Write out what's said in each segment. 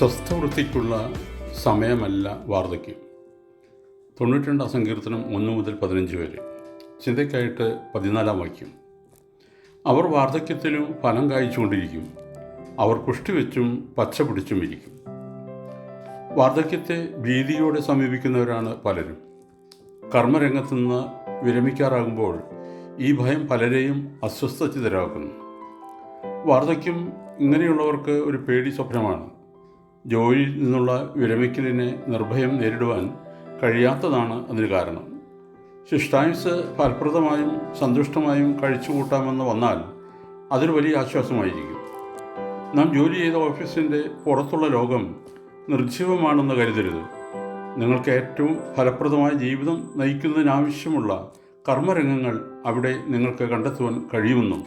സ്വസ്ഥവൃത്തിക്കുള്ള സമയമല്ല വാർദ്ധക്യം. 92 സങ്കീർത്തനം 1 മുതൽ 15 വരെ. ചിന്തയ്ക്കായിട്ട് 14 വാക്യം. അവർ വാർദ്ധക്യത്തിലും ഫലം കായ്ച്ചുകൊണ്ടിരിക്കും, അവർ പുഷ്ടിവെച്ചും പച്ച പിടിച്ചും ഇരിക്കും. വാർദ്ധക്യത്തെ ഭീതിയോടെ സമീപിക്കുന്നവരാണ് പലരും. കർമ്മരംഗത്തുനിന്ന് വിരമിക്കാറാകുമ്പോൾ ഈ ഭയം പലരെയും അസ്വസ്ഥചിതരാക്കുന്നു. വാർദ്ധക്യം ഇങ്ങനെയുള്ളവർക്ക് ഒരു പേടി സ്വപ്നമാണ്. ജോലിയിൽ നിന്നുള്ള വിരമിക്കലിനെ നിർഭയം നേരിടുവാൻ കഴിയാത്തതാണ് അതിന് കാരണം. ശിഷ്ടായുസ് ഫലപ്രദമായും സന്തുഷ്ടമായും കഴിച്ചുകൂട്ടാമെന്ന് വന്നാൽ അതൊരു വലിയ ആശ്വാസമായിരിക്കും. നാം ജോലി ചെയ്ത ഓഫീസിൻ്റെ പുറത്തുള്ള ലോകം നിർജ്ജീവമാണെന്ന് കരുതരുത്. നിങ്ങൾക്ക് ഏറ്റവും ഫലപ്രദമായ ജീവിതം നയിക്കുന്നതിനാവശ്യമുള്ള കർമ്മരംഗങ്ങൾ അവിടെ നിങ്ങൾക്ക് കണ്ടെത്തുവാൻ കഴിയുമെന്നും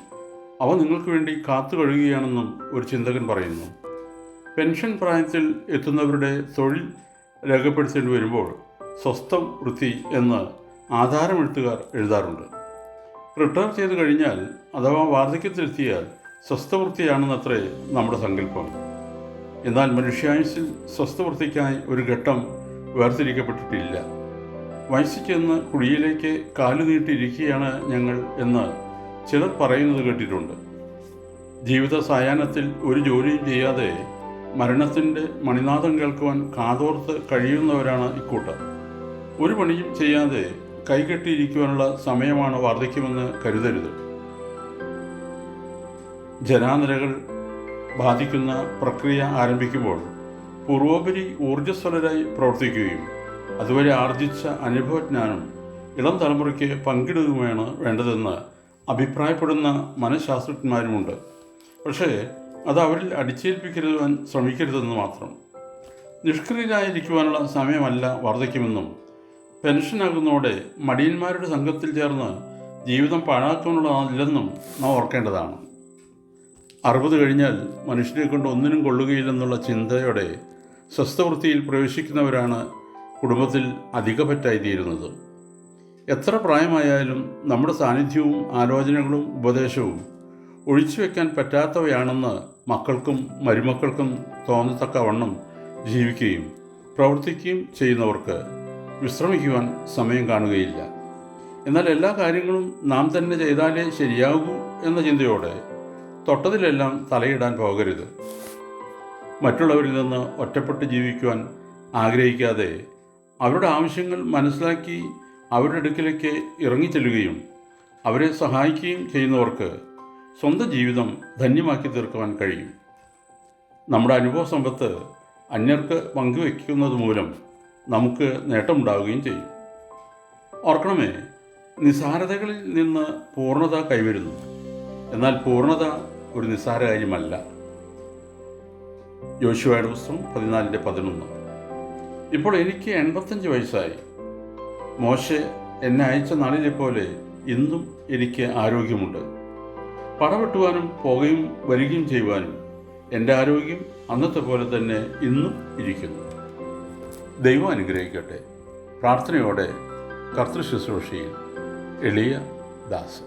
അവ നിങ്ങൾക്ക് വേണ്ടി കാത്തു കഴിയുകയാണെന്നും ഒരു ചിന്തകൻ പറയുന്നു. പെൻഷൻ പ്രായത്തിൽ എത്തുന്നവരുടെ തൊഴിൽ രേഖപ്പെടുത്തേണ്ടി വരുമ്പോൾ സ്വസ്ഥം വൃത്തി എന്ന് ആധാരമെഴുത്തുകാർ എഴുതാറുണ്ട്. റിട്ടയർ ചെയ്ത് കഴിഞ്ഞാൽ അഥവാ വാർദ്ധക്യത്തിലെത്തിയാൽ സ്വസ്ഥവൃത്തിയാണെന്നത്രേ നമ്മുടെ സങ്കല്പം. എന്നാൽ മനുഷ്യായുസ്സിൽ സ്വസ്ഥവൃത്തിക്കായി ഒരു ഘട്ടം വേർതിരിക്കപ്പെട്ടിട്ടില്ല. വയസ്സിൽ ചെന്ന് കുഴിയിലേക്ക് കാലുനീട്ടിയിരിക്കുകയാണ് ഞങ്ങൾ എന്ന് ചിലർ പറയുന്നത് കേട്ടിട്ടുണ്ട്. ജീവിത സായാഹ്നത്തിൽ ഒരു ജോലിയും ചെയ്യാതെ മരണത്തിൻ്റെ മണിനാദം കേൾക്കുവാൻ കാതോർത്ത് കഴിയുന്നവരാണ് ഇക്കൂട്ടർ. ഒരു പണിയും ചെയ്യാതെ കൈകെട്ടിയിരിക്കുവാനുള്ള സമയമാണ് വാർദ്ധക്യമെന്ന് കരുതരുത്. ജനാനിരകൾ ബാധിക്കുന്ന പ്രക്രിയ ആരംഭിക്കുമ്പോൾ പൂർവോപരി ഊർജ്ജസ്വലരായി പ്രവർത്തിക്കുകയും അതുവരെ ആർജിച്ച അനുഭവജ്ഞാനം ഇളം തലമുറയ്ക്ക് പങ്കിടുകയുമാണ് വേണ്ടതെന്ന് അഭിപ്രായപ്പെടുന്ന മനഃശാസ്ത്രജ്ഞന്മാരുമുണ്ട്. പക്ഷേ അത് അവരിൽ അടിച്ചേൽപ്പിക്കരുവാൻ ശ്രമിക്കരുതെന്ന് മാത്രം. നിഷ്ക്രിയരായിരിക്കുവാനുള്ള സമയമല്ല വാർദ്ധക്യമെന്നും പെൻഷനാകുന്നതോടെ മടിയന്മാരുടെ സംഘത്തിൽ ചേർന്ന് ജീവിതം പാഴാക്കാനുള്ളതല്ലെന്നും നാം ഓർക്കേണ്ടതാണ്. 60 കഴിഞ്ഞാൽ മനുഷ്യരെ കൊണ്ട് ഒന്നിനും കൊള്ളുകയില്ലെന്നുള്ള ചിന്തയോടെ സ്വസ്ഥവൃത്തിയിൽ പ്രവേശിക്കുന്നവരാണ് കുടുംബത്തിൽ അധികപറ്റായിത്തീരുന്നത്. എത്ര പ്രായമായാലും നമ്മുടെ സാന്നിധ്യവും ആലോചനകളും ഉപദേശവും ഒഴിച്ചുവെക്കാൻ പറ്റാത്തവയാണെന്ന് മക്കൾക്കും മരുമക്കൾക്കും തോന്നത്തക്കവണ്ണം ജീവിക്കുകയും പ്രവർത്തിക്കുകയും ചെയ്യുന്നവർക്ക് വിശ്രമിക്കുവാൻ സമയം കാണുകയില്ല. എന്നാൽ എല്ലാ കാര്യങ്ങളും നാം തന്നെ ചെയ്താലേ ശരിയാകൂ എന്ന ചിന്തയോടെ തൊട്ടതിലെല്ലാം തലയിടാൻ പോകരുത്. മറ്റുള്ളവരിൽ നിന്ന് ഒറ്റപ്പെട്ട് ജീവിക്കുവാൻ ആഗ്രഹിക്കാതെ അവരുടെ ആവശ്യങ്ങൾ മനസ്സിലാക്കി അവരുടെ അടുക്കിലേക്ക് ഇറങ്ങിച്ചെല്ലുകയും അവരെ സഹായിക്കുകയും ചെയ്യുന്നവർക്ക് സ്വന്തം ജീവിതം ധന്യമാക്കി തീർക്കുവാൻ കഴിയും. നമ്മുടെ അനുഭവ സമ്പത്ത് അന്യർക്ക് പങ്കുവയ്ക്കുന്നത് മൂലം നമുക്ക് നേട്ടമുണ്ടാവുകയും ചെയ്യും. ഓർക്കണമേ, നിസ്സാരതകളിൽ നിന്ന് പൂർണ്ണത കൈവരുന്നു. എന്നാൽ പൂർണ്ണത ഒരു നിസ്സാര കാര്യമല്ല. യോശുവയുടെ പുസ്തകം 14:11. ഇപ്പോൾ എനിക്ക് 85 വയസ്സായി. മോശെ എന്നെ അയച്ച നാളിലെ പോലെ ഇന്നും എനിക്ക് ആരോഗ്യമുണ്ട്. പടവെട്ടുവാനും പോകുകയും വരികയും ചെയ്യുവാനും എൻ്റെ ആരോഗ്യം അന്നത്തെ പോലെ തന്നെ ഇന്നും ഇരിക്കുന്നു. ദൈവം അനുഗ്രഹിക്കട്ടെ. പ്രാർത്ഥനയോടെ കർത്തൃശുശ്രൂഷയിൽ എളിയ ദാസൻ.